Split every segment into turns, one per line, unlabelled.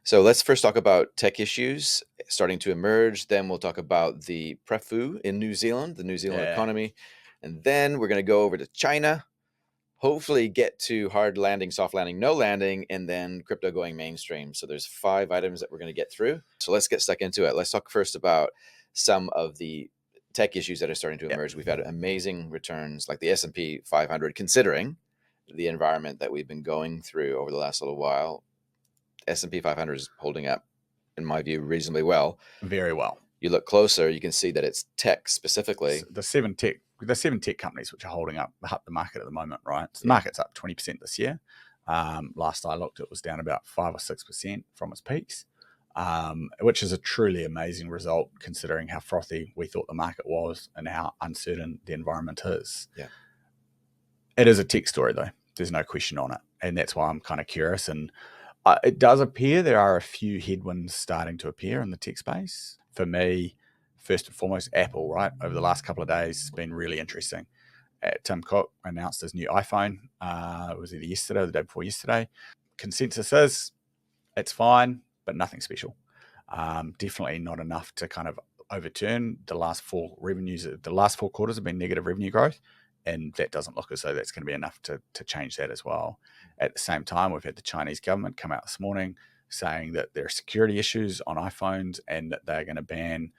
So let's first talk about tech issues starting to emerge. Then we'll talk about the PREFU in New Zealand, the New Zealand
Yeah,
economy. And then we're going to go over to China, hopefully get to hard landing, soft landing, no landing, and then crypto going mainstream. So there's 5 items that we're going to get through. So let's get stuck into it. Let's talk first about some of the tech issues that are starting to
yeah,
emerge. We've had amazing returns like the S&P 500, considering the environment that we've been going through over the last little while. S&P 500 is holding up, in my view, reasonably well.
very well.
You look closer, you can see that it's tech specifically.
The seven tech companies which are holding up the market at the moment, right? So the
Yeah.
market's up 20% this year. Last I looked, it was down about 5 or 6% from its peaks, which is a truly amazing result considering how frothy we thought the market was and how uncertain the environment is.
Yeah.
It is a tech story, though. There's no question on it, and that's why I'm kind of curious. And it does appear there are a few headwinds starting to appear in the tech space. For me, first and foremost, Apple, right? Over the last couple of days, it's been really interesting. Tim Cook announced his new iPhone. It was either yesterday or the day before yesterday. Consensus is it's fine, but nothing special. Definitely not enough to kind of overturn the last 4 revenues. The last 4 quarters have been negative revenue growth, and that doesn't look as though that's going to be enough to change that as well. At the same time, we've had the Chinese government come out this morning saying that there are security issues on iPhones and that they're going to ban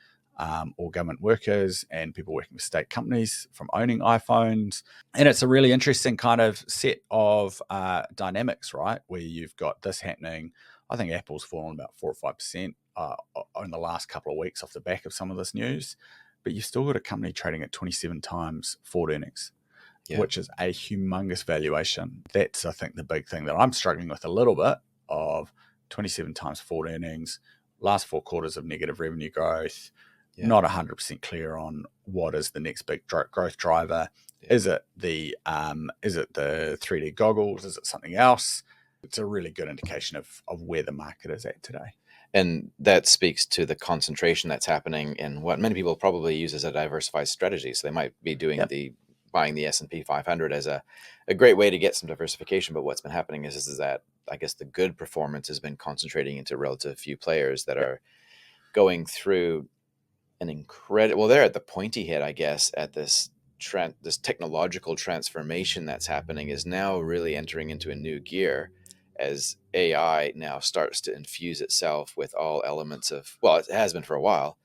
all government workers and people working for state companies from owning iPhones. And it's a really interesting kind of set of dynamics, right? Where you've got this happening. I think Apple's fallen about 4 or 5% in the last couple of weeks off the back of some of this news. But you've still got a company trading at 27 times forward earnings, which is a humongous valuation. That's, I think, the big thing that I'm struggling with a little bit of 27 times forward earnings, last 4 quarters of negative revenue growth, not 100% clear on what is the next big growth driver. Is it the 3D goggles? Is it something else? It's a really good indication of where the market is at today.
And that speaks to the concentration that's happening in what many people probably use as a diversified strategy. So they might be doing buying the S&P 500 as a great way to get some diversification. But what's been happening is that I guess the good performance has been concentrating into relative few players that are going through an incredible, well, they're at the pointy head, I guess, at this technological transformation that's happening is now really entering into a new gear as AI now starts to infuse itself with all elements of, well, it has been for a while,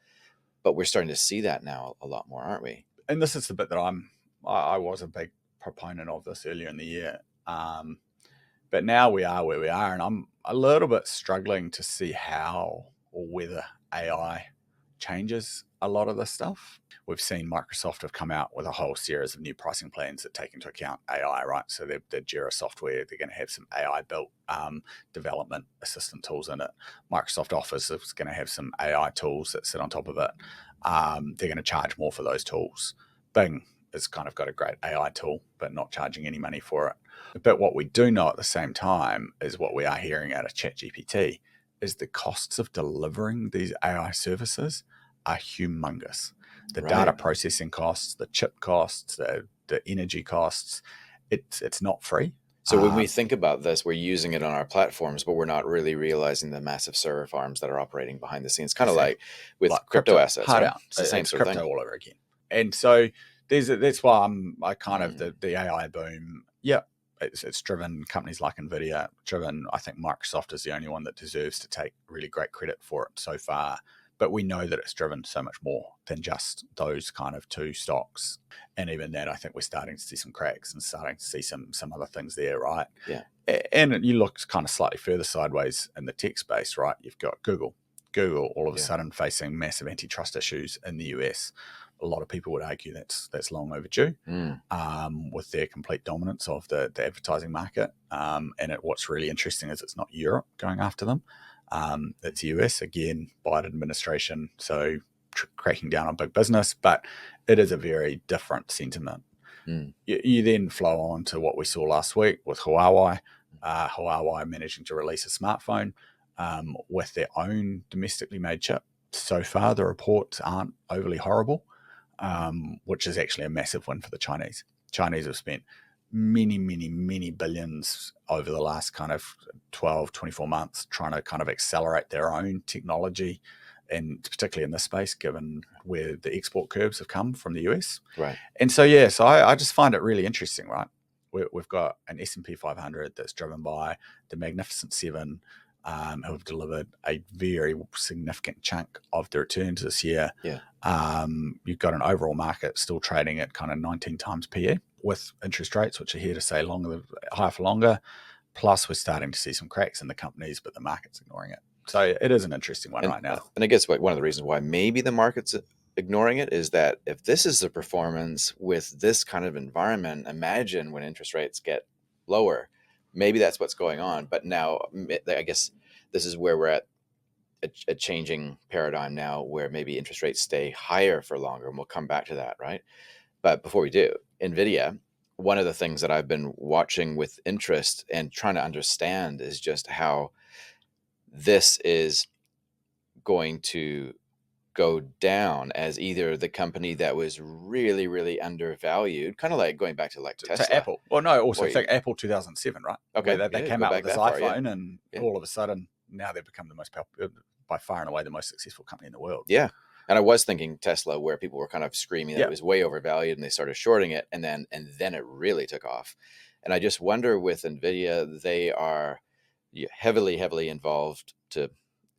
but we're starting to see that now a lot more, aren't we?
And this is the bit that I was a big proponent of this earlier in the year. But now we are where we are, and I'm a little bit struggling to see how or whether AI changes a lot of this stuff. We've seen Microsoft have come out with a whole series of new pricing plans that take into account AI, right? So the Jira software, they're going to have some AI-built development assistant tools in it. Microsoft Office is going to have some AI tools that sit on top of it. They're going to charge more for those tools. Bing has kind of got a great AI tool, but not charging any money for it. But what we do know at the same time is what we are hearing out of ChatGPT is the costs of delivering these AI services are humongous. The data processing costs, the chip costs, the energy costs, it's not free.
So when we think about this, we're using it on our platforms, but we're not really realizing the massive server farms that are operating behind the scenes, kind of like with crypto assets. Right?
It's the same sort of thing. All over again. And so that's why the AI boom, it's driven companies like NVIDIA, I think Microsoft is the only one that deserves to take really great credit for it so far. But we know that it's driven so much more than just those kind of 2 stocks. And even that, I think we're starting to see some cracks and starting to see some other things there, right?
Yeah.
And you look kind of slightly further sideways in the tech space, right? You've got Google all of a sudden facing massive antitrust issues in the US. A lot of people would argue that's long overdue with their complete dominance of the advertising market. And what's really interesting is it's not Europe going after them. It's US, again, Biden administration, so cracking down on big business, but it is a very different sentiment. You then flow on to what we saw last week with Huawei. Huawei managing to release a smartphone with their own domestically made chip. So far, the reports aren't overly horrible, which is actually a massive win for the Chinese. Chinese have spent many, many, many billions over the last kind of 12, 24 months trying to kind of accelerate their own technology, and particularly in this space, given where the export curves have come from the US.
Right.
And so, yeah, so I just find it really interesting, right? We've got an S&P 500 that's driven by the Magnificent Seven, who have delivered a very significant chunk of the returns this year.
Yeah.
You've got an overall market still trading at kind of 19 times PE, with interest rates, which are here to stay higher for longer. Plus, we're starting to see some cracks in the companies, but the market's ignoring it. So it is an interesting one right now.
And I guess one of the reasons why maybe the market's ignoring it is that if this is the performance with this kind of environment, imagine when interest rates get lower. Maybe that's what's going on. But now, I guess this is where we're at a changing paradigm now, where maybe interest rates stay higher for longer, and we'll come back to that, right? But before we do, NVIDIA, one of the things that I've been watching with interest and trying to understand is just how this is going to go down as either the company that was really, really undervalued, kind of like going back to like Tesla.
To Apple. Well, no, also think Apple 2007, right?
Okay.
Where they came
go
out
back
with this
that far,
iPhone, and all of a sudden now they've become the most by far and away the most successful company in the world.
Yeah. And I was thinking Tesla, where people were kind of screaming that it was way overvalued, and they started shorting it, and then it really took off. And I just wonder with NVIDIA, they are heavily involved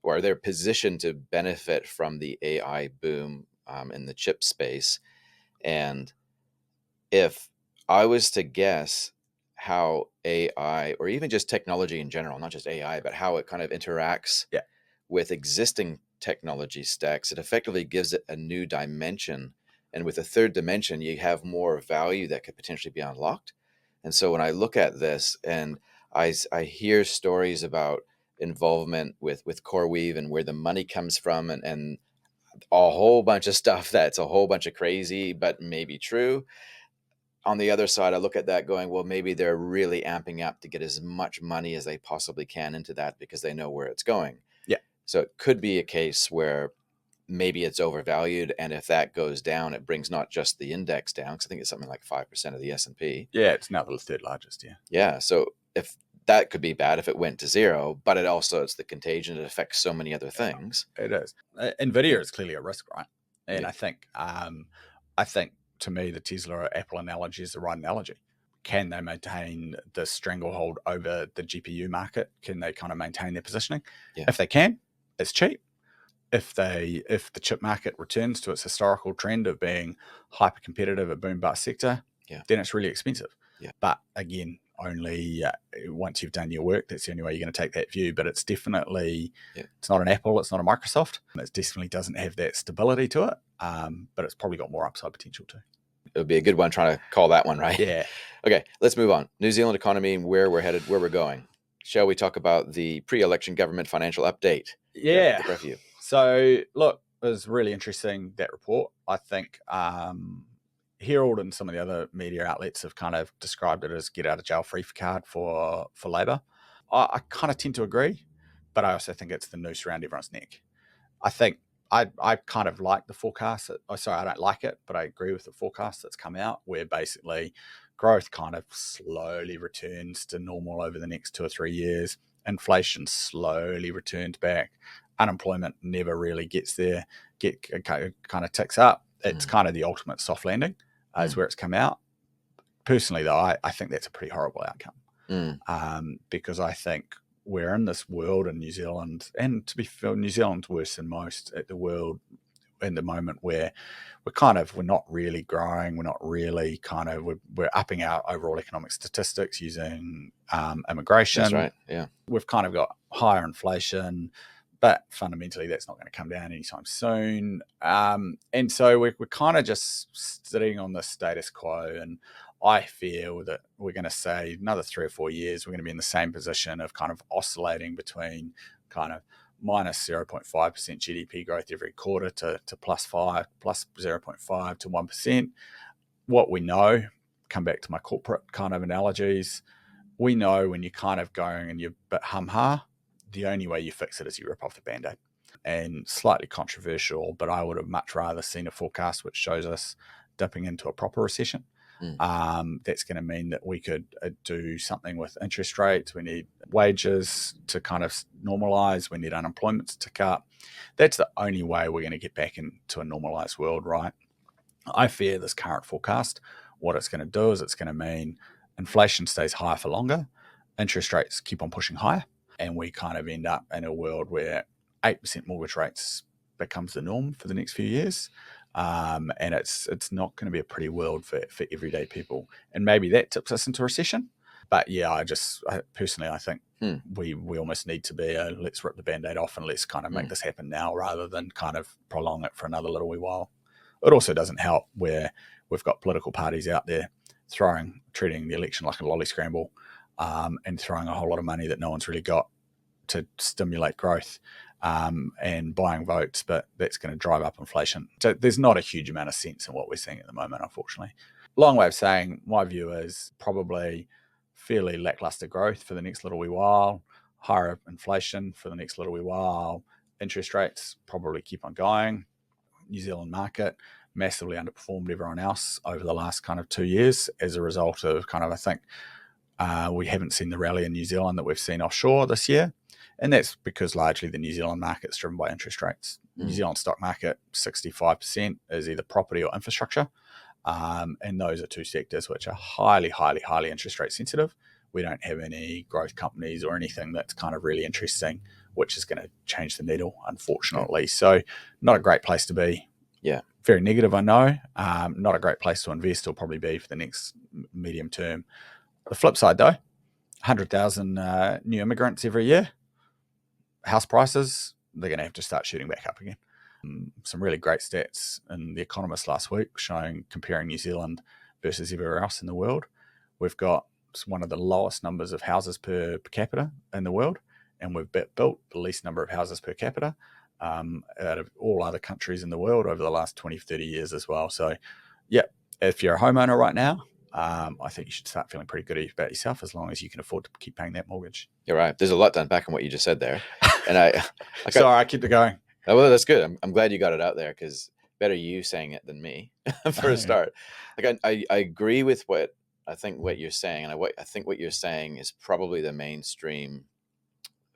or they're positioned to benefit from the AI boom in the chip space. And if I was to guess how AI, or even just technology in general, not just AI, but how it kind of interacts with existing technology stacks, it effectively gives it a new dimension. And with a third dimension, you have more value that could potentially be unlocked. And so when I look at this and I hear stories about involvement with CoreWeave and where the money comes from, and a whole bunch of stuff that's a whole bunch of crazy, but maybe true. On the other side, I look at that going, well, maybe they're really amping up to get as much money as they possibly can into that because they know where it's going.
Yeah.
So it could be a case where maybe it's overvalued, and if that goes down, it brings not just the index down, because I think it's something like 5% of the S&P.
Yeah, it's now the third largest.
Yeah. So if that could be bad if it went to zero, but it's the contagion. It affects so many other things.
It is. NVIDIA is clearly a risk, right? And
Yeah.
I think to me, the Tesla or Apple analogy is the right analogy. Can they maintain the stranglehold over the GPU market? Can they kind of maintain their positioning?
Yeah.
If they can, it's cheap. If the chip market returns to its historical trend of being hyper competitive, a boom bust sector, then it's really expensive.
Yeah.
But again, only once you've done your work, that's the only way you're going to take that view. But it's definitely, it's not an Apple, it's not a Microsoft. It definitely doesn't have that stability to it, but it's probably got more upside potential too.
It would be a good one trying to call that one, right?
Yeah.
Okay, let's move on. New Zealand economy and where we're headed, where we're going. Shall we talk about the pre-election government financial update?
Yeah.
The review.
So, look, it was really interesting, that report. I think Herald and some of the other media outlets have kind of described it as get out of jail free card for Labor. I kind of tend to agree, but I also think it's the noose around everyone's neck. I think I kind of like the forecast. I don't like it, but I agree with the forecast that's come out, where basically growth kind of slowly returns to normal over the next 2 or 3 years. Inflation slowly returns back. Unemployment never really gets there. Kind of ticks up. It's kind of the ultimate soft landing, is where it's come out. Personally, though, I think that's a pretty horrible outcome, because I think we're in this world in New Zealand, and to be fair, New Zealand's worse than most at the world in the moment, where we're not really growing. We're not really we're upping our overall economic statistics using immigration.
That's right. Yeah.
We've kind of got higher inflation, but fundamentally that's not going to come down anytime soon. And so we're kind of just sitting on the status quo, and I feel that we're going to say another 3 or 4 years, we're going to be in the same position of kind of oscillating between kind of minus 0.5% GDP growth every quarter to plus 0.5 to 1%. What we know, come back to my corporate kind of analogies, we know when you're kind of going and you're a bit hum-ha, the only way you fix it is you rip off the Band-Aid. And slightly controversial, but I would have much rather seen a forecast which shows us dipping into a proper recession. That's going to mean that we could do something with interest rates. We need wages to kind of normalize. We need unemployment to tick up. That's the only way we're going to get back into a normalized world, right? I fear this current forecast, what it's going to do is it's going to mean inflation stays higher for longer, interest rates keep on pushing higher, and we kind of end up in a world where 8% mortgage rates becomes the norm for the next few years. And it's not going to be a pretty world for everyday people. And maybe that tips us into recession. But yeah, I personally, I think we almost need to be let's rip the Band-Aid off and let's kind of make this happen now rather than kind of prolong it for another little wee while. It also doesn't help where we've got political parties out there treating the election like a lolly scramble, and throwing a whole lot of money that no one's really got to stimulate growth, and buying votes, but that's going to drive up inflation. So there's not a huge amount of sense in what we're seeing at the moment, unfortunately. Long way of saying my view is probably fairly lackluster growth for the next little wee while, higher inflation for the next little wee while, interest rates probably keep on going. New Zealand market massively underperformed everyone else over the last kind of 2 years as a result of kind of, I think, we haven't seen the rally in New Zealand that we've seen offshore this year. And that's because largely the New Zealand market is driven by interest rates. New Zealand stock market, 65% is either property or infrastructure. And those are two sectors which are highly, highly, highly interest rate sensitive. We don't have any growth companies or anything that's kind of really interesting, which is going to change the needle, unfortunately. So not a great place to be.
Yeah.
Very negative, I know. Not a great place to invest or probably be for the next medium term. The flip side, though, 100,000 new immigrants every year. House prices, they're going to have to start shooting back up again. Some really great stats in The Economist last week comparing New Zealand versus everywhere else in the world. We've got one of the lowest numbers of houses per capita in the world, and we've built the least number of houses per capita out of all other countries in the world over the last 20, 30 years as well. So, yeah, if you're a homeowner right now, I think you should start feeling pretty good about yourself as long as you can afford to keep paying that mortgage.
You're right. There's a lot to unpack in what you just said there. And
Sorry, I keep it going.
Oh, well, that's good. I'm glad you got it out there, because better you saying it than me for a start. Like I agree with what you're saying, and I think what you're saying is probably the mainstream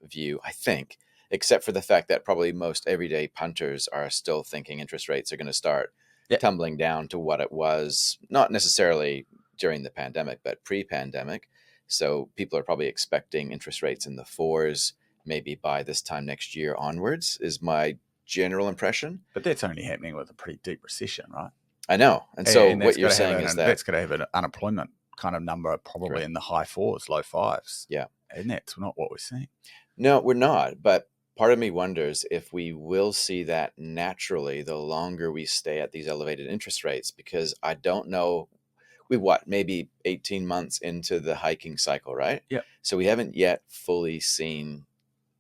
view, I think, except for the fact that probably most everyday punters are still thinking interest rates are going to start tumbling down to what it was, not necessarily during the pandemic, but pre-pandemic. So people are probably expecting interest rates in the 4s, maybe by this time next year onwards, is my general impression.
But that's only happening with a pretty deep recession, right?
I know. And so what you're saying is that
that's going to have an unemployment kind of number probably in the high 4s, low 5s.
Yeah.
And that's not what we're seeing.
No, we're not. But part of me wonders if we will see that naturally the longer we stay at these elevated interest rates, because I don't know. Maybe 18 months into the hiking cycle, right?
Yeah.
So we haven't yet fully seen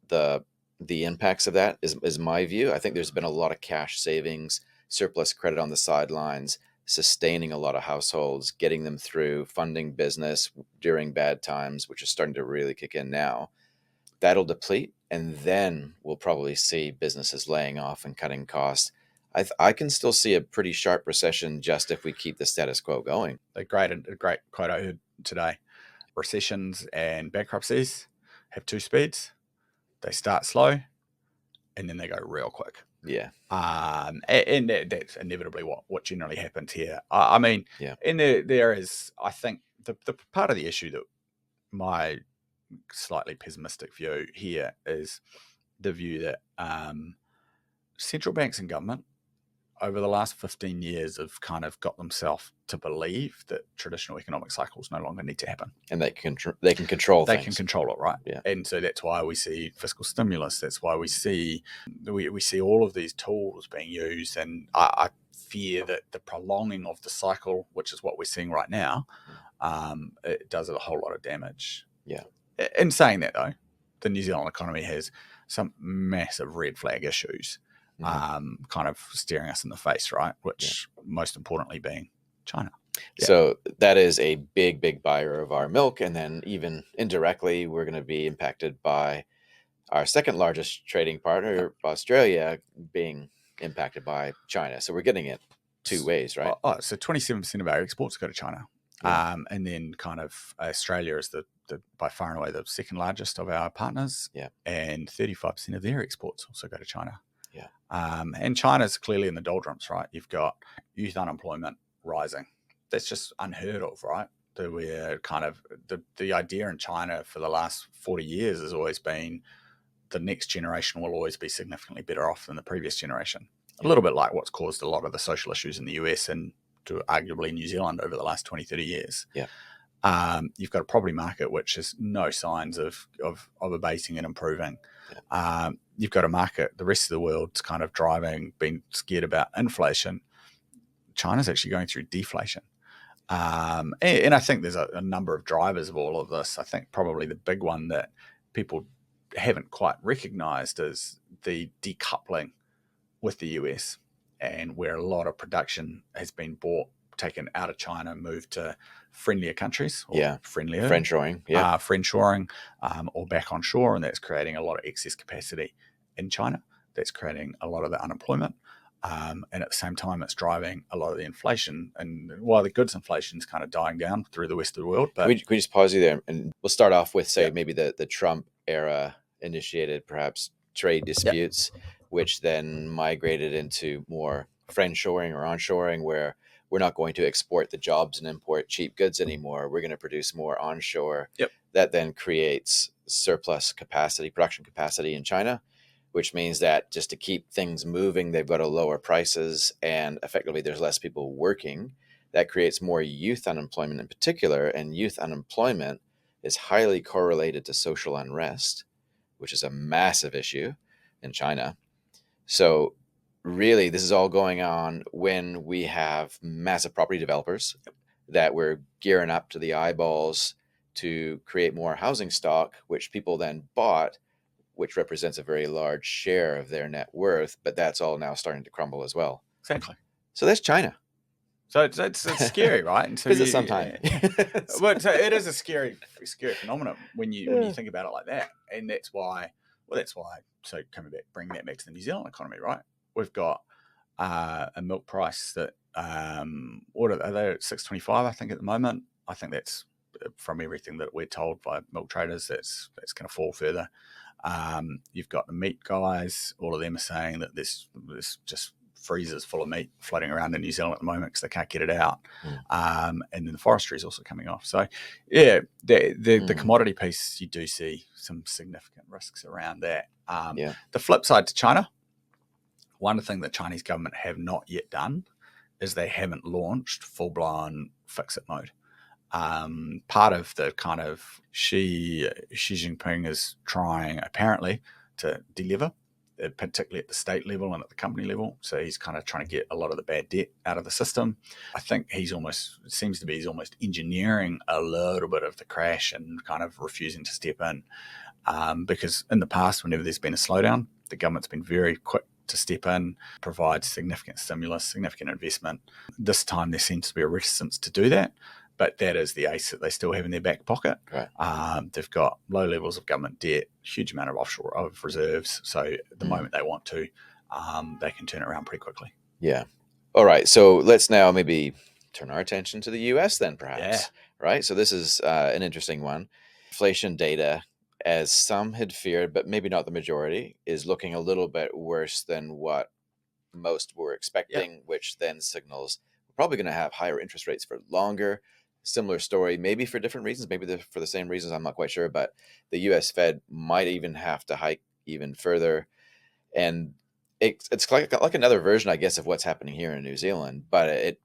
the impacts of that, is my view. I think there's been a lot of cash savings, surplus credit on the sidelines, sustaining a lot of households, getting them through, funding business during bad times, which is starting to really kick in now. That'll deplete, and then we'll probably see businesses laying off and cutting costs. I can still see a pretty sharp recession just if we keep the status quo going.
A great quote I heard today: recessions and bankruptcies have two speeds. They start slow, and then they go real quick.
Yeah.
And that's inevitably what generally happens here. I mean, and there is, I think, the part of the issue that my slightly pessimistic view here is the view that central banks and government over the last 15 years have kind of got themselves to believe that traditional economic cycles no longer need to happen.
And they can control things.
They can control it, right?
Yeah.
And so that's why we see fiscal stimulus. That's why we see all of these tools being used. And I fear that the prolonging of the cycle, which is what we're seeing right now, it does a whole lot of damage.
Yeah.
In saying that, though, the New Zealand economy has some massive red flag issues. Kind of staring us in the face, right? Which most importantly being China.
Yeah. So that is a big buyer of our milk. And then even indirectly, we're going to be impacted by our second largest trading partner, Australia, being impacted by China. So we're getting it two ways, right?
So 27% of our exports go to China.
Yeah.
And then kind of Australia is the by far and away the second largest of our partners,
Yeah.
and 35% of their exports also go to China.
Yeah.
And China's clearly in the doldrums, right? You've got youth unemployment rising. That's just unheard of, right? That we're kind of the idea in China for the last 40 years has always been the next generation will always be significantly better off than the previous generation.
Yeah.
A little bit like what's caused a lot of the social issues in the US and to arguably New Zealand over the last 20, 30 years.
Yeah.
You've got a property market which has no signs of abating and improving.
Yeah.
You've got a market, the rest of the world's kind of being scared about inflation. China's actually going through deflation. And I think there's a number of drivers of all of this. I think probably the big one that people haven't quite recognized is the decoupling with the US, and where a lot of production has been taken out of China, moved to friendlier countries or
Yeah.
friendlier,
Friendshoring. Yeah.
friendshoring, or back on shore, and that's creating a lot of excess capacity in China. That's creating a lot of the unemployment. And at the same time, it's driving a lot of the inflation. And while the goods inflation is kind of dying down through the rest of the world, but
Can we just pause you there, and we'll start off with, say,
yeah,
maybe the Trump era initiated perhaps trade
yeah,
disputes, which then migrated into more friendshoring or onshoring, where we're not going to export the jobs and import cheap goods anymore. We're going to produce more onshore.
yep,
That then creates surplus capacity, production capacity in China, which means that just to keep things moving, they've got to lower prices, and effectively there's less people working. That creates more youth unemployment in particular, and youth unemployment is highly correlated to social unrest, which is a massive issue in China. So really, this is all going on when we have massive property developers that were gearing up to the eyeballs to create more housing stock, which people then bought, which represents a very large share of their net worth, but that's all now starting to crumble as well.
exactly.
So that's China.
So it's scary, right? And so
Visit sometime.
but so it is a scary phenomenon when you
Yeah.
think about it like that, and that's why. So bring that back to the New Zealand economy, right? We've got a milk price that what are they at $6.25? I think at the moment. I think that's from everything that we're told by milk traders. That's going to fall further. You've got the meat guys. All of them are saying that this just freezers full of meat floating around in New Zealand at the moment because they can't get it out. And then the forestry is also coming off. So, yeah, the commodity piece, you do see some significant risks around that. The flip side to China, one thing that Chinese government have not yet done is they haven't launched full-blown fix-it mode. Part of the kind of Xi Jinping is trying apparently to deliver, particularly at the state level and at the company level. So he's kind of trying to get a lot of the bad debt out of the system. I think he's almost engineering a little bit of the crash and kind of refusing to step in. Because in the past, whenever there's been a slowdown, the government's been very quick to step in, provide significant stimulus, significant investment. This time there seems to be a reticence to do that. But that is the ace that they still have in their back pocket.
Right.
They've got low levels of government debt, huge amount of offshore reserves. So the moment they want to, they can turn it around pretty quickly.
Yeah. All right. So let's now maybe turn our attention to the US then, perhaps.
Yeah.
Right. So this is an interesting one. Inflation data, as some had feared, but maybe not the majority, is looking a little bit worse than what most were expecting, which then signals we're probably going to have higher interest rates for longer. Similar story, maybe for different reasons, maybe for the same reasons, I'm not quite sure, but the US Fed might even have to hike even further. And it's like another version, I guess, of what's happening here in New Zealand, but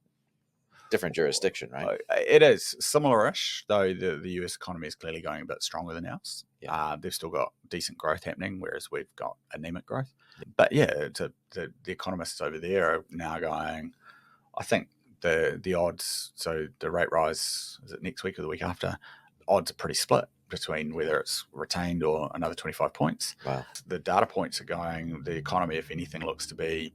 different jurisdiction, right?
It is similar-ish, though the US economy is clearly going a bit stronger than ours. They've still got decent growth happening, whereas we've got anemic growth. But yeah, the economists over there are now going, I think the odds, so the rate rise, is it next week or the week after, odds are pretty split between whether it's retained or another 25 points.
Wow.
The data points are going, the economy, if anything, looks to be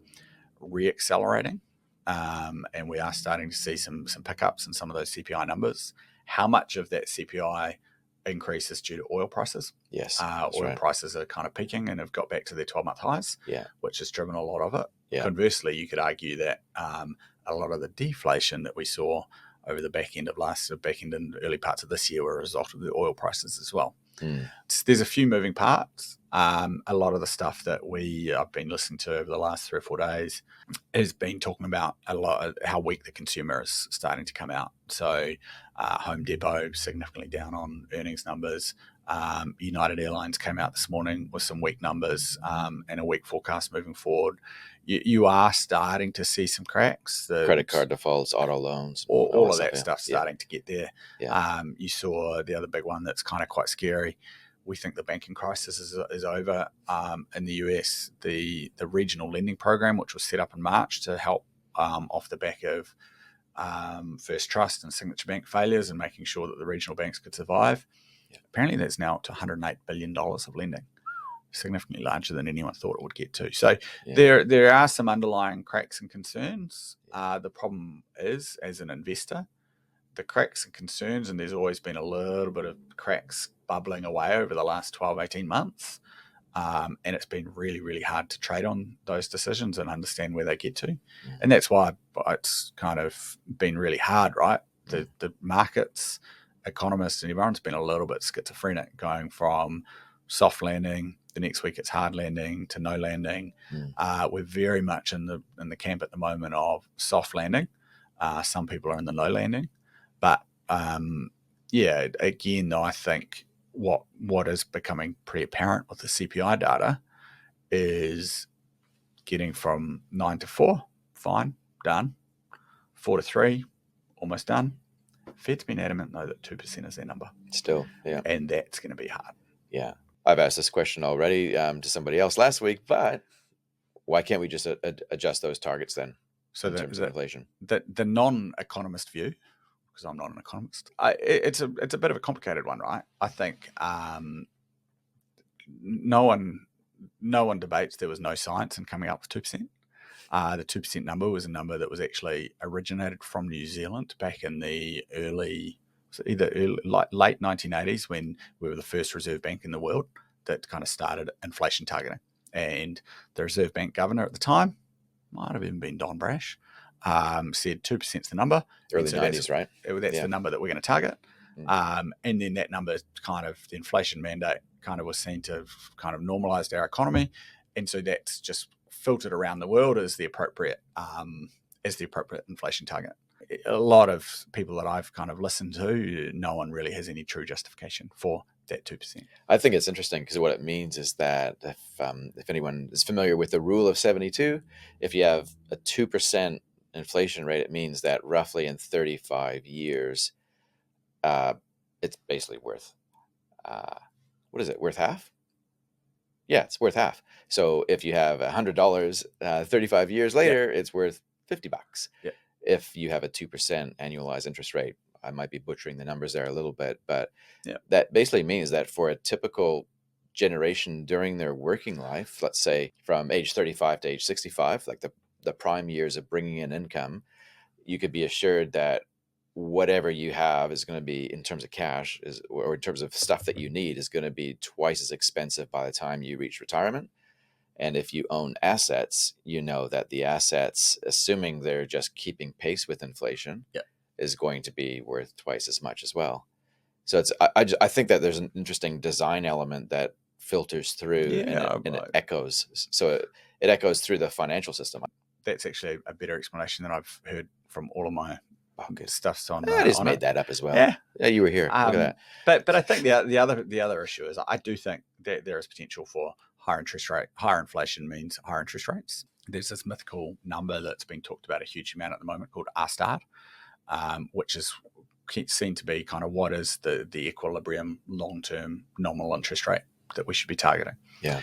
re-accelerating. And we are starting to see some pickups in some of those CPI numbers. How much of that CPI increase is due to oil prices?
Yes.
Oil prices are kind of peaking and have got back to their 12-month highs, which has driven a lot of it. Conversely, you could argue that a lot of the deflation that we saw over the back end and early parts of this year were a result of the oil prices as well. There's a few moving parts. A lot of the stuff that I've been listening to over the last 3 or 4 days has been talking about a lot of how weak the consumer is starting to come out. So Home Depot significantly down on earnings numbers. United Airlines came out this morning with some weak numbers and a weak forecast moving forward. You are starting to see some cracks.
Credit card defaults, auto loans,
all of that stuff starting to get there.
Yeah.
You saw the other big one that's kind of quite scary. We think the banking crisis is over. In the US, the regional lending program, which was set up in March to help off the back of First Trust and Signature Bank failures and making sure that the regional banks could survive. Apparently that's now up to $108 billion of lending, significantly larger than anyone thought it would get to. So there are some underlying cracks and concerns. The problem is, as an investor, the cracks and concerns, and there's always been a little bit of cracks bubbling away over the last 12, 18 months. And it's been really, really hard to trade on those decisions and understand where they get to. And that's why it's kind of been really hard, right? The markets, economists, and everyone's been a little bit schizophrenic, going from soft landing, the next week it's hard landing, to no landing. We're very much in the camp at the moment of soft landing. Some people are in the no landing. But again, I think what is becoming pretty apparent with the CPI data is getting from 9 to 4, fine, done. 4 to 3, almost done. Fed's been adamant, though, that 2% is their number.
Still, yeah.
And that's going to be hard.
Yeah. I've asked this question already to somebody else last week, but why can't we just adjust those targets then in terms of inflation?
The non-economist view, because I'm not an economist, it's a bit of a complicated one, right? I think no one debates there was no science in coming up with 2%. The 2% number was a number that was actually originated from New Zealand back in the late 1980s, when we were the first reserve bank in the world that kind of started inflation targeting. And the Reserve Bank governor at the time, might have even been Don Brash, said 2% is the number.
Early 90s, right?
That's the number that we're going to target. And then that number, kind of the inflation mandate, kind of was seen to have kind of normalized our economy. And so that's just filtered around the world as the appropriate inflation target. A lot of people that I've kind of listened to, no one really has any true justification for that 2%.
I think it's interesting because what it means is that if anyone is familiar with the rule of 72, if you have a 2% inflation rate, it means that roughly in 35 years, it's basically worth, what is it, worth half? Yeah, it's worth half. So if you have $100, 35 years later, it's worth $50.
Yeah.
If you have a 2% annualized interest rate, I might be butchering the numbers there a little bit, but that basically means that for a typical generation during their working life, let's say from age 35 to age 65, like the prime years of bringing in income, you could be assured that whatever you have is going to be, in terms of cash, or in terms of stuff that you need, is going to be twice as expensive by the time you reach retirement. And if you own assets, you know that the assets, assuming they're just keeping pace with inflation, is going to be worth twice as much as well. So I think that there's an interesting design element that filters through and it echoes. So it echoes through the financial system.
That's actually a better explanation than I've heard from all of my stuffs on.
I just made that up as well. Yeah, you were here. Look at
that. But I think the other issue is, I do think that there is potential for higher inflation means higher interest rates. There's this mythical number that's been talked about a huge amount at the moment called R-star, which is seen to be kind of what is the equilibrium long-term nominal interest rate that we should be targeting.
Yeah.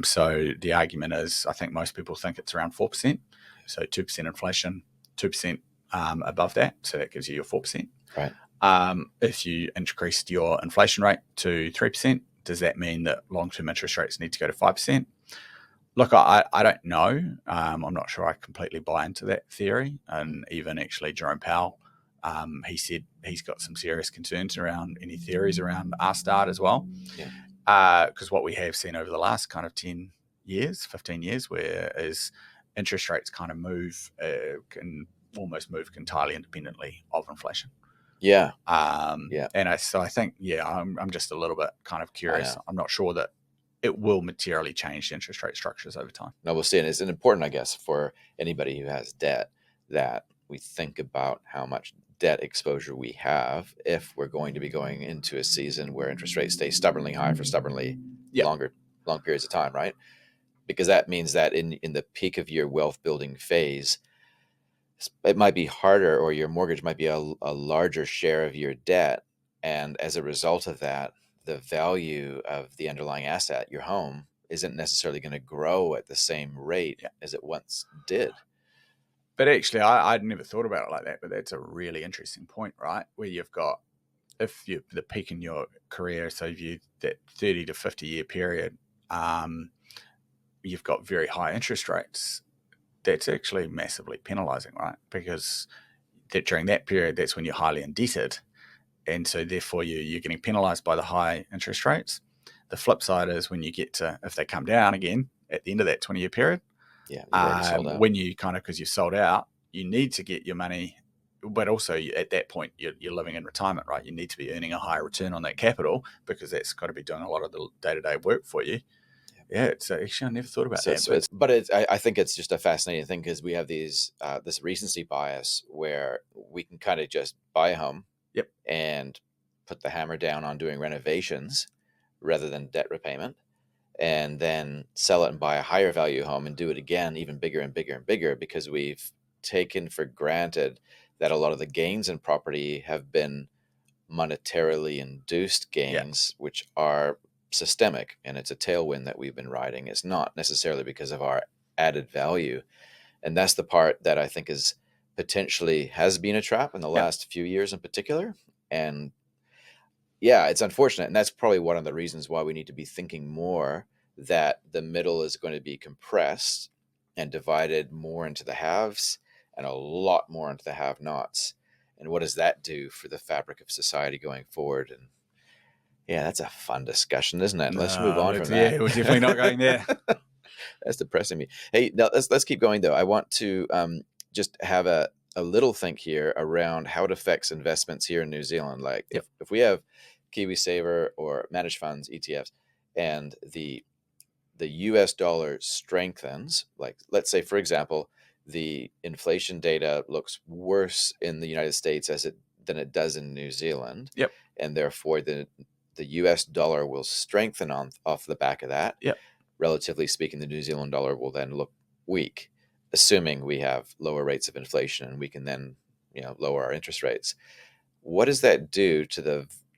So the argument is, I think most people think it's around 4%. So 2% inflation, 2% above that. So that gives you your 4%.
Right.
If you increased your inflation rate to 3%, does that mean that long-term interest rates need to go to 5%? Look, I don't know. I'm not sure I completely buy into that theory. And even actually Jerome Powell, he said he's got some serious concerns around any theories around R-star as well. Because what we have seen over the last kind of 10 years, 15 years, where is interest rates kind of move, can almost move entirely independently of inflation.
Yeah. Yeah.
So I think, I'm just a little bit kind of
I
curious.
know.
I'm not sure that it will materially change interest rate structures over time.
No, we'll see. And it's important, I guess, for anybody who has debt that we think about how much debt exposure we have if we're going to be going into a season where interest rates stay stubbornly high for stubbornly
Yeah,
long periods of time, right? Because that means that in the peak of your wealth building phase, it might be harder, or your mortgage might be a larger share of your debt. And as a result of that, the value of the underlying asset, your home, isn't necessarily going to grow at the same rate
yeah.
as it once did.
But actually, I'd never thought about it like that. But that's a really interesting point, right? Where you've got, if you the peak in your career, so if you that 30 to 50 year period, you've got very high interest rates. That's actually massively penalising, right? Because during that period, that's when you're highly indebted, and so therefore you're getting penalised by the high interest rates. The flip side is when you get to, if they come down again at the end of that 20-year period,
Yeah, you've already sold out.
when you because you've sold out, you need to get your money, but also at that point you're living in retirement, right? You need to be earning a higher return on that capital because that's got to be doing a lot of the day-to-day work for you. Yeah, it's actually, I never thought about that.
I think it's just a fascinating thing because we have this recency bias where we can kind of just buy a home,
Yep,
and put the hammer down on doing renovations rather than debt repayment, and then sell it and buy a higher value home and do it again, even bigger and bigger and bigger, because we've taken for granted that a lot of the gains in property have been monetarily induced
yeah,
gains, which are systemic, and it's a tailwind that we've been riding. It's not necessarily because of our added value. And that's the part that I think is potentially has been a trap in the
yeah,
last few years in particular. And yeah, it's unfortunate. And that's probably one of the reasons why we need to be thinking more that the middle is going to be compressed and divided more into the haves and a lot more into the have nots. And what does that do for the fabric of society going forward? And yeah, that's a fun discussion, isn't it? Let's move
no,
on
let's,
from
yeah,
that.
we're definitely not going there.
That's depressing me. Hey, now let's keep going though. I want to just have a little think here around how it affects investments here in New Zealand. Like
Yep,
if we have KiwiSaver or managed funds, ETFs, and the US dollar strengthens, like let's say for example, the inflation data looks worse in the United States than it does in New Zealand,
yep,
and therefore the US dollar will strengthen off the back of that.
yep.
Relatively speaking, the New Zealand dollar will then look weak, assuming we have lower rates of inflation and we can then, lower our interest rates. What does that do to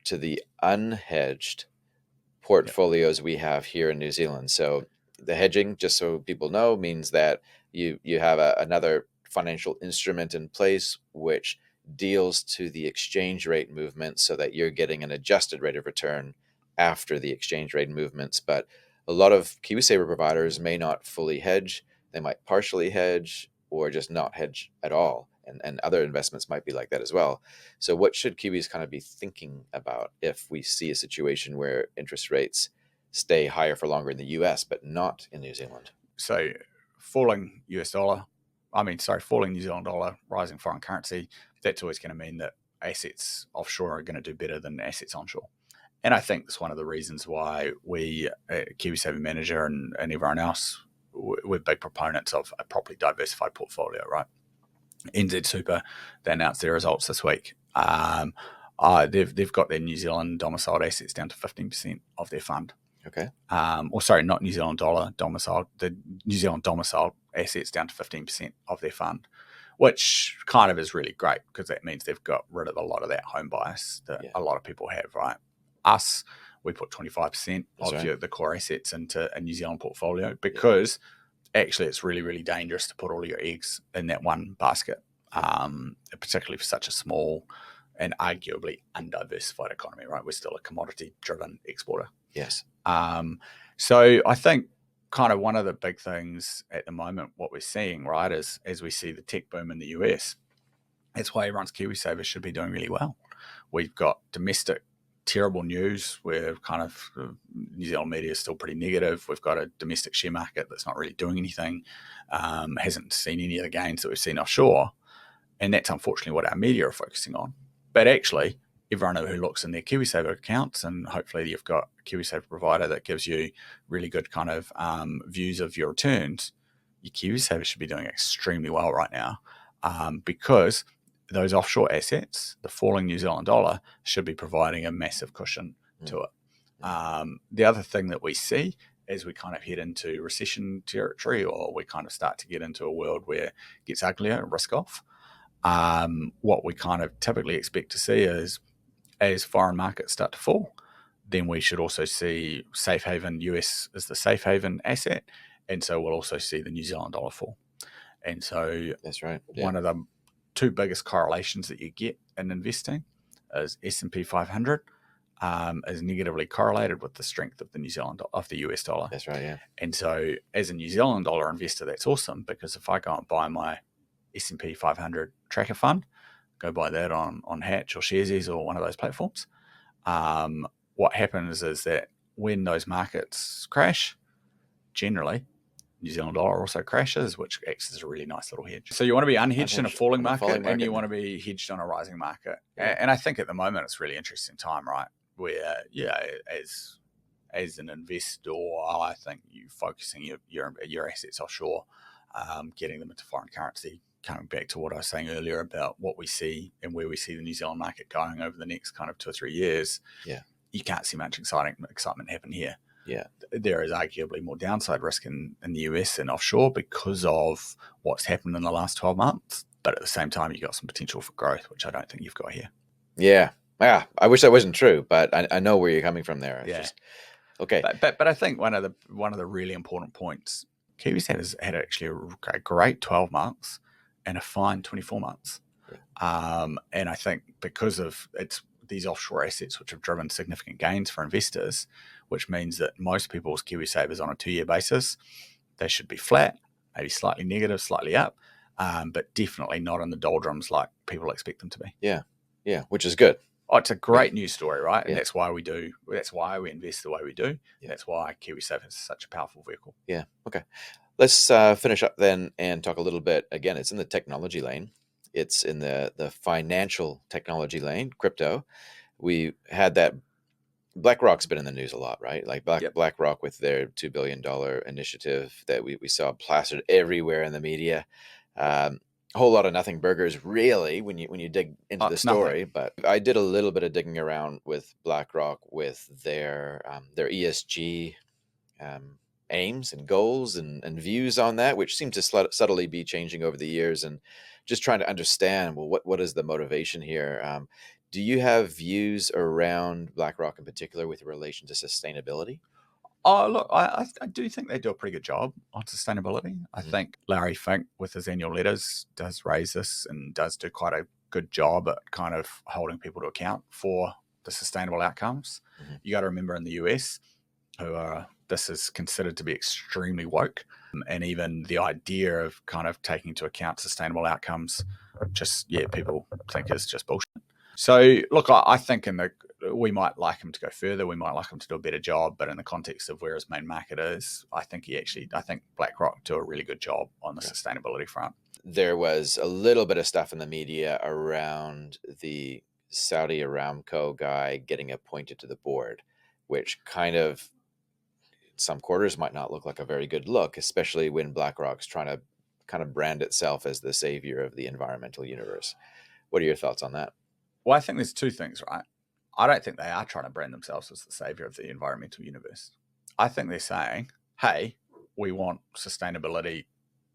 the unhedged
Yep.
portfolios we have here in New Zealand? So the hedging, just so people know, means that you have another financial instrument in place which deals to the exchange rate movement so that you're getting an adjusted rate of return after the exchange rate movements. But a lot of KiwiSaver providers may not fully hedge. They might partially hedge or just not hedge at all. And other investments might be like that as well. So what should Kiwis kind of be thinking about if we see a situation where interest rates stay higher for longer in the US, but not in New Zealand?
So falling New Zealand dollar, rising foreign currency, that's always going to mean that assets offshore are going to do better than assets onshore. And I think that's one of the reasons why we, KiwiSaver Manager and everyone else, we're big proponents of a properly diversified portfolio, right? NZ Super, they announced their results this week. They've got their New Zealand domiciled assets down to 15% of their fund.
Okay.
Not New Zealand dollar domiciled, the New Zealand domiciled assets down to 15% of their fund, which kind of is really great because that means they've got rid of a lot of that home bias that
Yeah,
a lot of people have, right? Us, we put 25%
that's
of
right.
the core assets into a New Zealand portfolio because actually it's really, really dangerous to put all your eggs in that one basket, particularly for such a small and arguably undiversified economy, right? We're still a commodity-driven exporter.
Yes.
So I think kind of one of the big things at the moment, what we're seeing, right, is as we see the tech boom in the US, that's why everyone's KiwiSaver should be doing really well. We've got domestic terrible news where kind of New Zealand media is still pretty negative. We've got a domestic share market that's not really doing anything, hasn't seen any of the gains that we've seen offshore. And that's unfortunately what our media are focusing on. But actually, everyone who looks in their KiwiSaver accounts, and hopefully you've got a KiwiSaver provider that gives you really good kind of views of your returns, your KiwiSaver should be doing extremely well right now, because those offshore assets, the falling New Zealand dollar, should be providing a massive cushion to it. The other thing that we see as we kind of head into recession territory, or we kind of start to get into a world where it gets uglier and risk off, what we kind of typically expect to see is, as foreign markets start to fall, then we should also see safe haven US as the safe haven asset, and so we'll also see the New Zealand dollar fall. And so
That's right.
One of the two biggest correlations that you get in investing is S&P 500 is negatively correlated with the strength of the US dollar.
That's right. Yeah.
And so as a New Zealand dollar investor, that's awesome, because if I go and buy my S&P 500 tracker fund, go buy that on Hatch or Sharesies or one of those platforms, what happens is that when those markets crash, generally New Zealand dollar also crashes, which acts as a really nice little hedge. So you want to be unhedged in a falling market, and you want to be hedged on a rising market. Yeah. And I think at the moment it's a really interesting time, right? Where, as an investor, I think you focusing your assets offshore, getting them into foreign currency, coming back to what I was saying earlier about what we see and where we see the New Zealand market going over the next kind of 2 or 3 years.
Yeah.
You can't see much excitement happen here.
Yeah.
There is arguably more downside risk in the US and offshore because of what's happened in the last 12 months. But at the same time, you've got some potential for growth, which I don't think you've got here.
Yeah. Yeah. I wish that wasn't true, but I know where you're coming from there. It's just, okay.
But I think one of the really important points, KiwiSaver has had actually a great 12 months and a fine 24 months. Yeah. And I think because of these offshore assets which have driven significant gains for investors, which means that most people's KiwiSavers on a 2-year basis, they should be flat, maybe slightly negative, slightly up, but definitely not in the doldrums like people expect them to be.
Yeah, yeah, which is good.
Oh, it's a great news story, right? Yeah. And that's why we invest the way we do. Yeah. That's why KiwiSaver is such a powerful vehicle.
Yeah, okay. Let's finish up then and talk a little bit. Again, it's in the technology lane. It's in the financial technology lane, crypto. We had that. BlackRock's been in the news a lot, right? Like BlackRock with their $2 billion initiative that we saw plastered everywhere in the media. A whole lot of nothing burgers, really, when you dig into the story. Nothing. But I did a little bit of digging around with BlackRock with their ESG aims and goals and views on that, which seem to subtly be changing over the years, and just trying to understand, well, what is the motivation here? Do you have views around BlackRock in particular with relation to sustainability?
Oh, look, I do think they do a pretty good job on sustainability. I think Larry Fink, with his annual letters, does raise this and does do quite a good job at kind of holding people to account for the sustainable outcomes. Mm-hmm. You got to remember, in the US, this is considered to be extremely woke, and even the idea of kind of taking into account sustainable outcomes, people think is just bullshit. So, look, I think we might like him to go further. We might like him to do a better job. But in the context of where his main market is, I think BlackRock do a really good job on the sustainability front.
There was a little bit of stuff in the media around the Saudi Aramco guy getting appointed to the board, which kind of, some quarters, might not look like a very good look, especially when BlackRock's trying to kind of brand itself as the savior of the environmental universe. What are your thoughts on that?
Well, I think there's two things, right? I don't think they are trying to brand themselves as the savior of the environmental universe. I think they're saying, hey, we want sustainability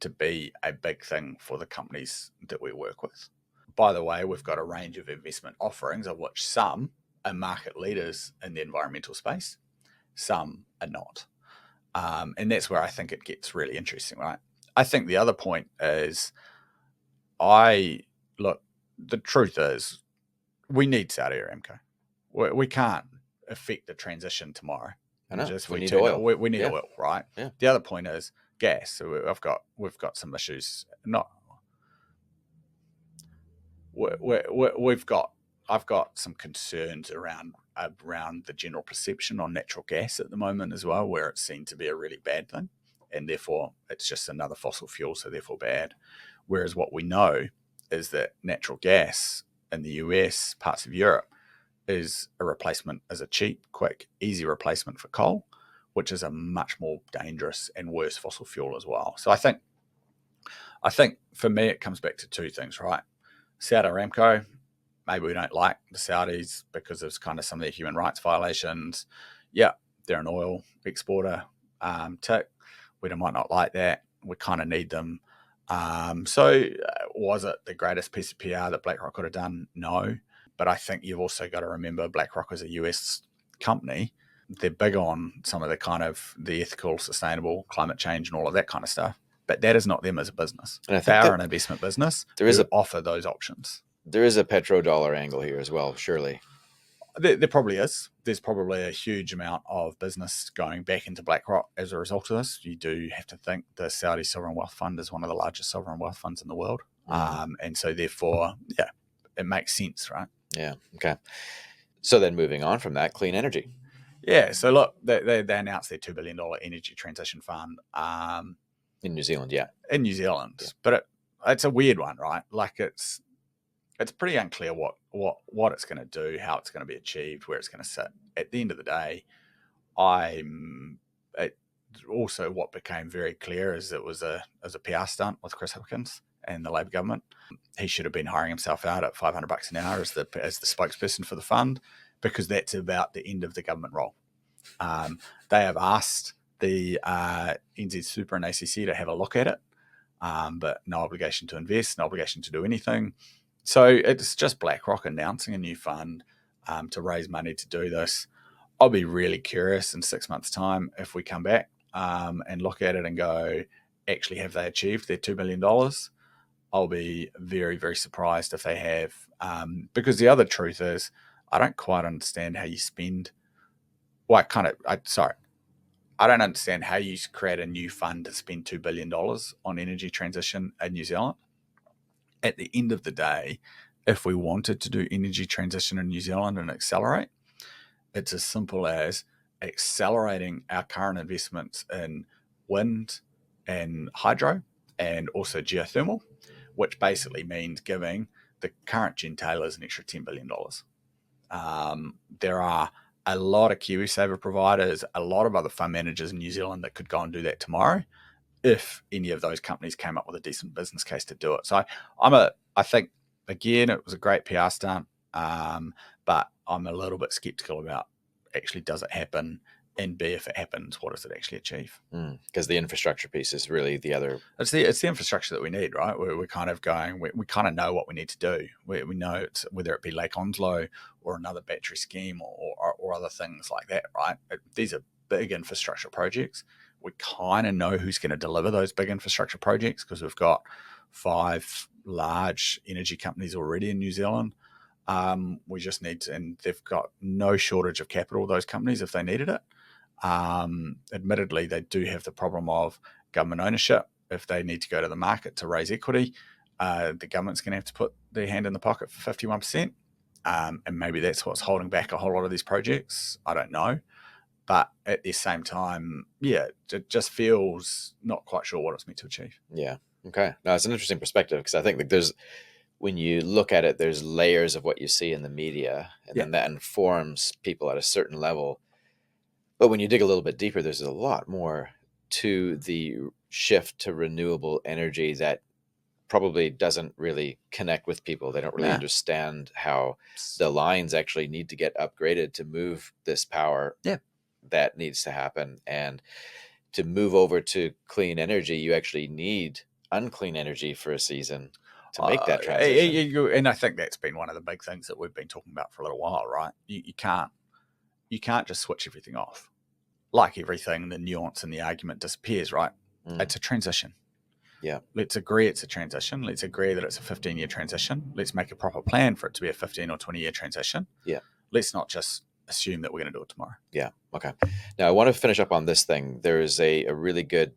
to be a big thing for the companies that we work with. By the way, we've got a range of investment offerings, of which some are market leaders in the environmental space, some are not. And that's where I think it gets really interesting, right? I think the other point is, the truth is, we need Saudi Aramco. We can't affect the transition tomorrow.
I know. We need oil.
We need oil, right?
Yeah.
The other point is gas. So we've got some issues. I've got some concerns around the general perception on natural gas at the moment as well, where it's seen to be a really bad thing, and therefore it's just another fossil fuel, so therefore bad. Whereas what we know is that natural gas in the US, parts of Europe, is a replacement, as a cheap, quick, easy replacement for coal, which is a much more dangerous and worse fossil fuel as well. So I think for me it comes back to two things, right? Saudi Aramco, maybe we don't like the Saudis because of kind of some of their human rights violations. Yeah, they're an oil exporter. Tick. We might not like that. We kind of need them. Was it the greatest piece of PR that BlackRock could have done? No. But I think you've also got to remember BlackRock is a US company. They're big on some of the kind of the ethical, sustainable, climate change and all of that kind of stuff. But that is not them as a business.
And I
They
think
are
that
an investment business
there is
who offer those options.
there is a petrodollar angle here as well, surely.
There probably is. There's probably a huge amount of business going back into BlackRock as a result of this. You do have to think the Saudi Sovereign Wealth Fund is one of the largest sovereign wealth funds in the world. And so therefore, yeah, it makes sense, right?
Yeah. Okay. So then moving on from that, clean energy.
Yeah. So look, they announced their $2 billion energy transition fund
In New Zealand, yeah.
in New Zealand.
Yeah.
But it's a weird one, right? Like it's pretty unclear what it's going to do, how it's going to be achieved, where it's going to sit. At the end of the day, also what became very clear is it was a PR stunt with Chris Hipkins and the Labor government. He should have been hiring himself out at $500 an hour as the spokesperson for the fund, because that's about the end of the government role. They have asked the NZ Super and ACC to have a look at it, but no obligation to invest, no obligation to do anything. So it's just BlackRock announcing a new fund to raise money to do this. I'll be really curious in 6 months' time if we come back and look at it and go, actually, have they achieved their $2 billion? I'll be very, very surprised if they have, because the other truth is I don't quite understand how you spend. Well, I don't understand how you create a new fund to spend $2 billion on energy transition in New Zealand. At the end of the day, if we wanted to do energy transition in New Zealand and accelerate, it's as simple as accelerating our current investments in wind and hydro and also geothermal, which basically means giving the current gentailers an extra $10 billion. There are a lot of KiwiSaver providers, a lot of other fund managers in New Zealand that could go and do that tomorrow if any of those companies came up with a decent business case to do it. So I think, again, it was a great PR stunt, but I'm a little bit skeptical about actually does it happen, and B, if it happens, what does it actually achieve?
Because the infrastructure piece is really the other.
It's the infrastructure that we need, right? We're kind of going, we kind of know what we need to do. We know it's, whether it be Lake Onslow or another battery scheme or other things like that, right? These are big infrastructure projects. We kind of know who's going to deliver those big infrastructure projects because we've got 5 large energy companies already in New Zealand. We just need to, and they've got no shortage of capital, those companies, if they needed it. Admittedly, they do have the problem of government ownership. If they need to go to the market to raise equity, the government's going to have to put their hand in the pocket for 51%. And maybe that's what's holding back a whole lot of these projects. I don't know. But at the same time, yeah, it just feels not quite sure what it's meant to achieve.
Yeah. Okay. No, it's an interesting perspective because I think that when you look at it, there's layers of what you see in the media, and then that informs people at a certain level. But when you dig a little bit deeper, there's a lot more to the shift to renewable energy that probably doesn't really connect with people. They don't really understand how the lines actually need to get upgraded to move this power that needs to happen. And to move over to clean energy, you actually need unclean energy for a season to make that transition.
And I think that's been one of the big things that we've been talking about for a little while, right? You can't just switch everything off. Like everything, the nuance and the argument disappears, right? It's a transition.
Yeah.
Let's agree it's a transition. Let's agree that it's a 15-year transition. Let's make a proper plan for it to be a 15 or 20-year transition.
Yeah.
Let's not just assume that we're going to do it tomorrow.
Yeah. Okay. Now I want to finish up on this thing. There is a really good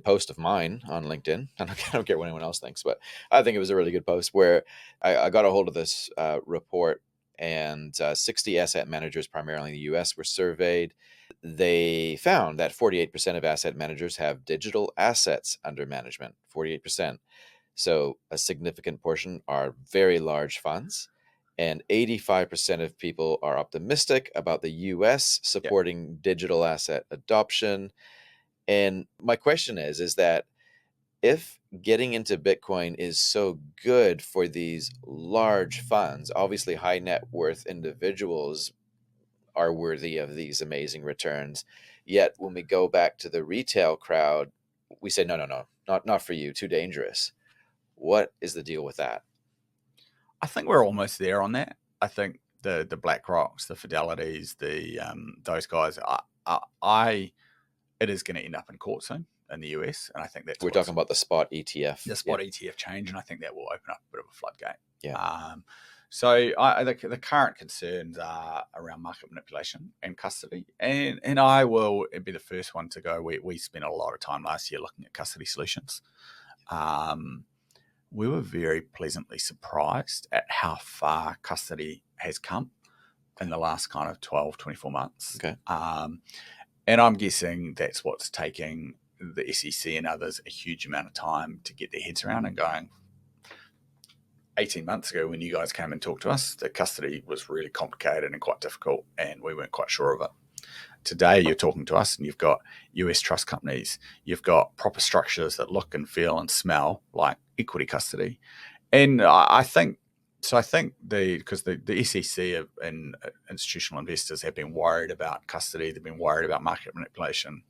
post of mine on LinkedIn. I don't care what anyone else thinks, but I think it was a really good post where I got a hold of this report, and 60 asset managers, primarily in the US, were surveyed. They found that 48% of asset managers have digital assets under management, 48%. So a significant portion are very large funds, and 85% of people are optimistic about the US
Yep.
supporting digital asset adoption. And my question is that if getting into Bitcoin is so good for these large funds, obviously high net worth individuals are worthy of these amazing returns. Yet when we go back to the retail crowd, we say, no, not for you, too dangerous. What is the deal with that?
I think we're almost there on that. I think the BlackRocks, the Fidelities, the those guys, it is going to end up in court soon in the US, and I think that's
We're talking
what's
about the spot ETF.
the spot ETF change, and I think that will open up a bit of a floodgate.
Yeah.
So the current concerns are around market manipulation and custody, and I will be the first one to go. We spent a lot of time last year looking at custody solutions. We were very pleasantly surprised at how far custody has come in the last kind of 12, 24 months.
Okay.
And I'm guessing that's what's taking the SEC and others a huge amount of time to get their heads around and going, 18 months ago when you guys came and talked to us, the custody was really complicated and quite difficult, and we weren't quite sure of it. Today, you're talking to us and you've got US trust companies, you've got proper structures that look and feel and smell like equity custody. And I think because the SEC and institutional investors have been worried about custody, they've been worried about market manipulation.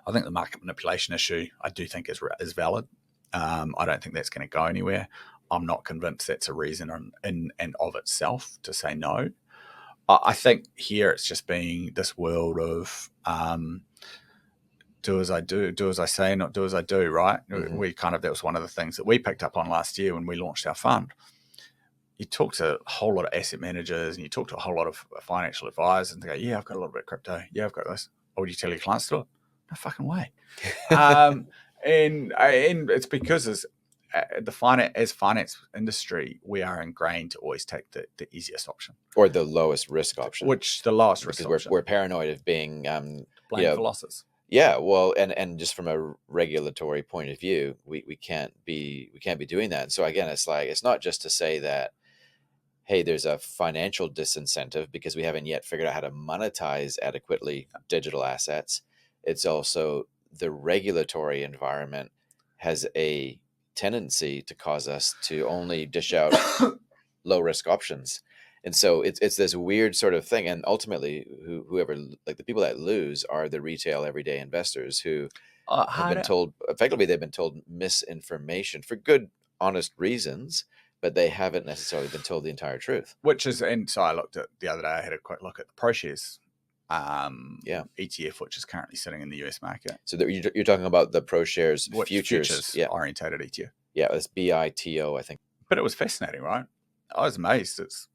I think the market manipulation issue, I do think is valid. I don't think that's going to go anywhere. I'm not convinced that's a reason in and of itself to say no. I think here it's just being this world of do as I do, do as I say, not do as I do, right? Mm-hmm. That was one of the things that we picked up on last year when we launched our fund. You talk to a whole lot of asset managers and you talk to a whole lot of financial advisors and they go, yeah, I've got a little bit of crypto. Yeah, I've got this. Or would you tell your clients to do it? No fucking way. And it's because as finance industry, we are ingrained to always take the easiest option.
Or the lowest risk option.
Which the lowest risk option.
Because we're paranoid of being
blamed for losses.
Yeah, well, and just from a regulatory point of view, we can't be doing that. And so again, it's like, it's not just to say that, hey, there's a financial disincentive because we haven't yet figured out how to monetize adequately digital assets. It's also the regulatory environment has a tendency to cause us to only dish out low risk options. And so it's this weird sort of thing. And ultimately, whoever, like the people that lose are the retail everyday investors who have been told, effectively, they've been told misinformation for good, honest reasons, but they haven't necessarily been told the entire truth.
And so I looked at the other day, I had a quick look at the ProShares ETF, which is currently sitting in the US market.
So you're talking about the ProShares futures
orientated ETF.
Yeah, it's BITO, I think.
But it was fascinating, right? I was amazed. It's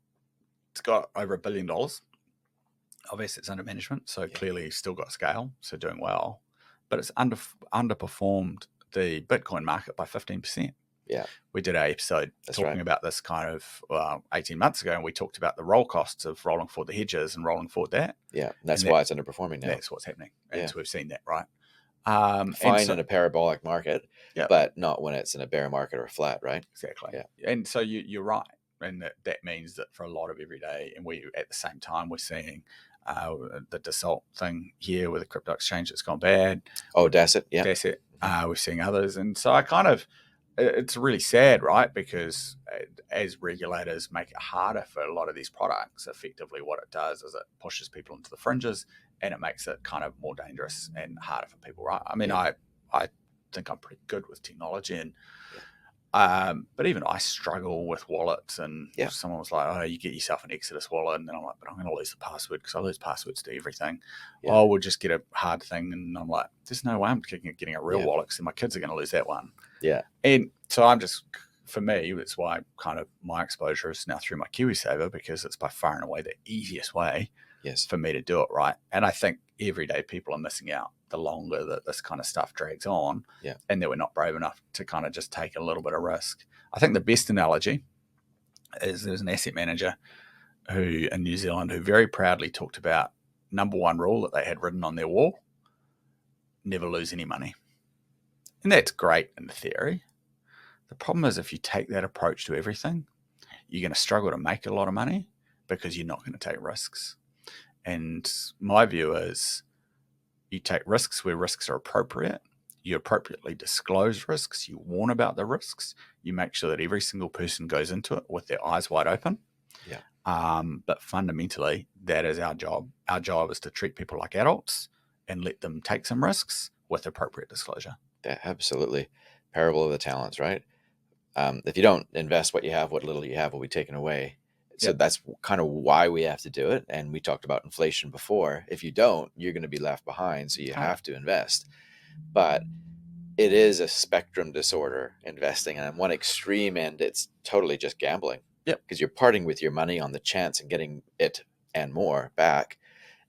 got over $1 billion of assets under management, so clearly still got scale, so doing well. But it's underperformed the Bitcoin market by 15%.
Yeah,
we did an episode talking about this kind of 18 months ago, and we talked about the roll costs of rolling forward the hedges and rolling forward that.
Yeah, that's why it's underperforming now.
That's what's happening, and so we've seen that, right?
Fine in a parabolic market, but not when it's in a bear market or a flat, right?
Exactly. Yeah, and so you're right, and that means that for a lot of everyday, and we at the same time we're seeing the Dassault thing here with the crypto exchange that's gone bad.
Oh, Dassault, yeah,
Dassault. We're seeing others, and so it's really sad, right? Because as regulators make it harder for a lot of these products, effectively what it does is it pushes people into the fringes and it makes it kind of more dangerous and harder for people, right? I mean, I think I'm pretty good with technology, and but even I struggle with wallets, and someone was like, oh, you get yourself an Exodus wallet, and then I'm like, but I'm going to lose the password because I lose passwords to everything. Oh, we'll just get a hard thing, and I'm like, there's no way I'm getting a real wallet because my kids are going to lose that one.
Yeah.
And so for me, that's why kind of my exposure is now through my KiwiSaver, because it's by far and away the easiest way for me to do it, right? And I think everyday people are missing out the longer that this kind of stuff drags on, and that we're not brave enough to kind of just take a little bit of risk. I think the best analogy is there's an asset manager in New Zealand who very proudly talked about number one rule that they had written on their wall: never lose any money. And that's great in theory. The problem is if you take that approach to everything, you're going to struggle to make a lot of money because you're not going to take risks. And my view is you take risks where risks are appropriate. You appropriately disclose risks. You warn about the risks. You make sure that every single person goes into it with their eyes wide open.
Yeah.
But fundamentally, that is our job. Our job is to treat people like adults and let them take some risks with appropriate disclosure.
Yeah, absolutely. Parable of the talents, right? If you don't invest what you have, what little you have will be taken away. So
Yep.
that's kind of why we have to do it. And we talked about inflation before. If you don't, you're going to be left behind. So you have to invest. But it is a spectrum disorder, investing. And on one extreme end, it's totally just gambling.
Yep.
Because you're parting with your money on the chance and getting it and more back.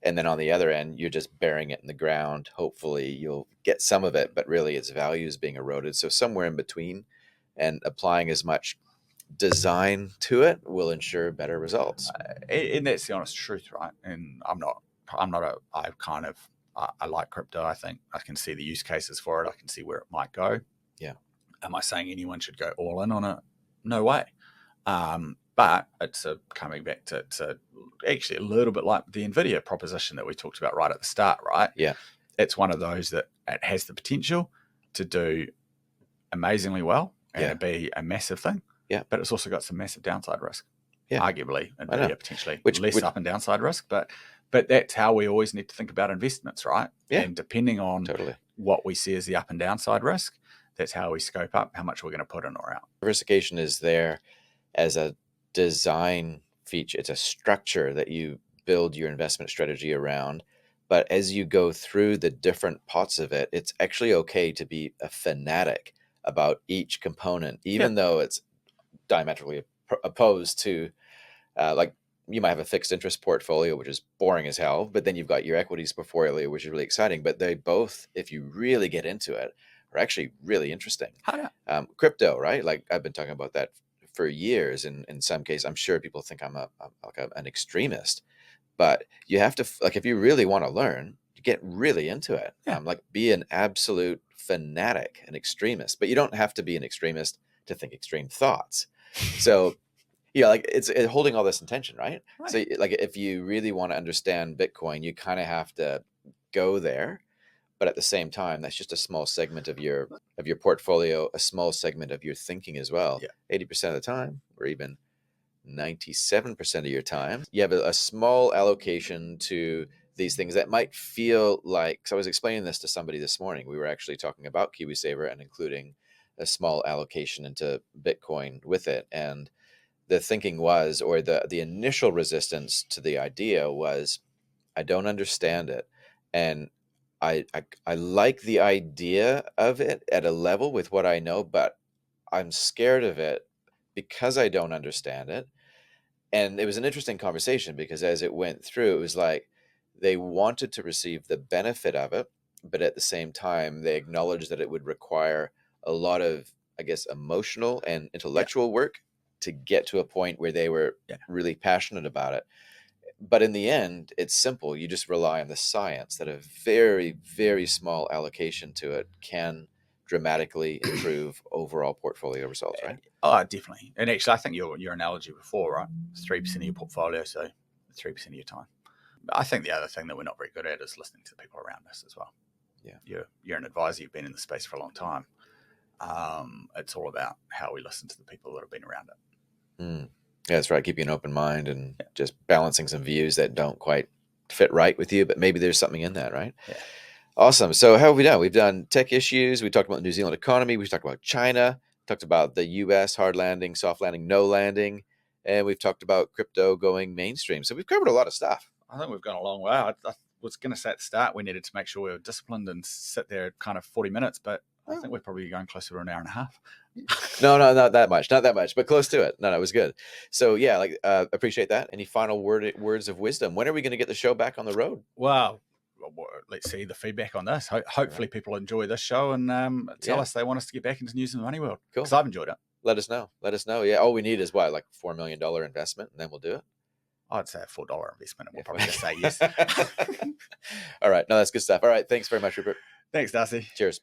And then on the other end, you're just burying it in the ground. Hopefully you'll get some of it, but really its value is being eroded. So somewhere in between, and applying as much design to it will ensure better results.
And that's the honest truth, right? And I like crypto. I think I can see the use cases for it. I can see where it might go.
Yeah.
Am I saying anyone should go all in on it? No way. But it's coming back to actually a little bit like the NVIDIA proposition that we talked about right at the start, right?
Yeah.
It's one of those that it has the potential to do amazingly well and to be a massive thing.
Yeah.
But it's also got some massive downside risk.
Yeah.
Arguably, NVIDIA potentially less
which
up and downside risk, but that's how we always need to think about investments, right?
Yeah.
And depending on
Totally.
what we see as the up and downside risk, that's how we scope up how much we're going to put in or out.
Diversification is there as a design feature. It's a structure that you build your investment strategy around. But as you go through the different parts of it, it's actually okay to be a fanatic about each component, even though it's diametrically opposed to, like, you might have a fixed interest portfolio, which is boring as hell, but then you've got your equities portfolio, which is really exciting. But they both, if you really get into it, are actually really interesting. Crypto, right? Like I've been talking about that for years. And in some cases, I'm sure people think I'm an extremist, but you have to, like, if you really want to learn, you get really into it. Like be an absolute fanatic, an extremist, but you don't have to be an extremist to think extreme thoughts. So, like it's holding all this intention, right? So like if you really want to understand Bitcoin, you kind of have to go there. But at the same time, that's just a small segment of your portfolio, a small segment of your thinking as well. 80% of the time, or even 97% of your time, you have a small allocation to these things that might feel like, so I was explaining this to somebody this morning. We were actually talking about KiwiSaver and including a small allocation into Bitcoin with it. And the thinking was, or the initial resistance to the idea was, I don't understand it. And I like the idea of it at a level with what I know, but I'm scared of it because I don't understand it. And it was an interesting conversation because as it went through, it was like they wanted to receive the benefit of it, but at the same time, they acknowledged that it would require a lot of, I guess, emotional and intellectual work to get to a point where they were really passionate about it. But in the end, it's simple. You just rely on the science that a very, very small allocation to it can dramatically improve overall portfolio results, right?
Oh, definitely. And actually, I think your analogy before, right? 3% of your portfolio, so 3% of your time. I think the other thing that we're not very good at is listening to the people around us as well.
Yeah.
You're an advisor. You've been in the space for a long time. It's all about how we listen to the people that have been around it.
Yeah, that's right. Keeping an open mind and just balancing some views that don't quite fit right with you, but maybe there's something in that, right?
Yeah.
Awesome. So how have we done? We've done tech issues. We talked about the New Zealand economy. We've talked about China. Talked about the U.S. hard landing, soft landing, no landing, and we've talked about crypto going mainstream. So we've covered a lot of stuff.
I think we've gone a long way. I was going to say at the start we needed to make sure we were disciplined and sit there kind of 40 minutes, but I think we're probably going closer to an hour and a half.
No, not that much, but close to it. No, it was good. So yeah, like appreciate that. Any final words of wisdom? When are we going to get the show back on the road?
Well, let's see the feedback on this. Hopefully people enjoy this show and tell us they want us to get back into news and the money world. Cool. Because I've enjoyed it.
Let us know. Yeah. All we need is what, like $4 million investment, and then we'll do it.
I'd say a $4 investment, and we'll probably just say yes.
All right. No, that's good stuff. All right. Thanks very much, Rupert.
Thanks, Darcy.
Cheers.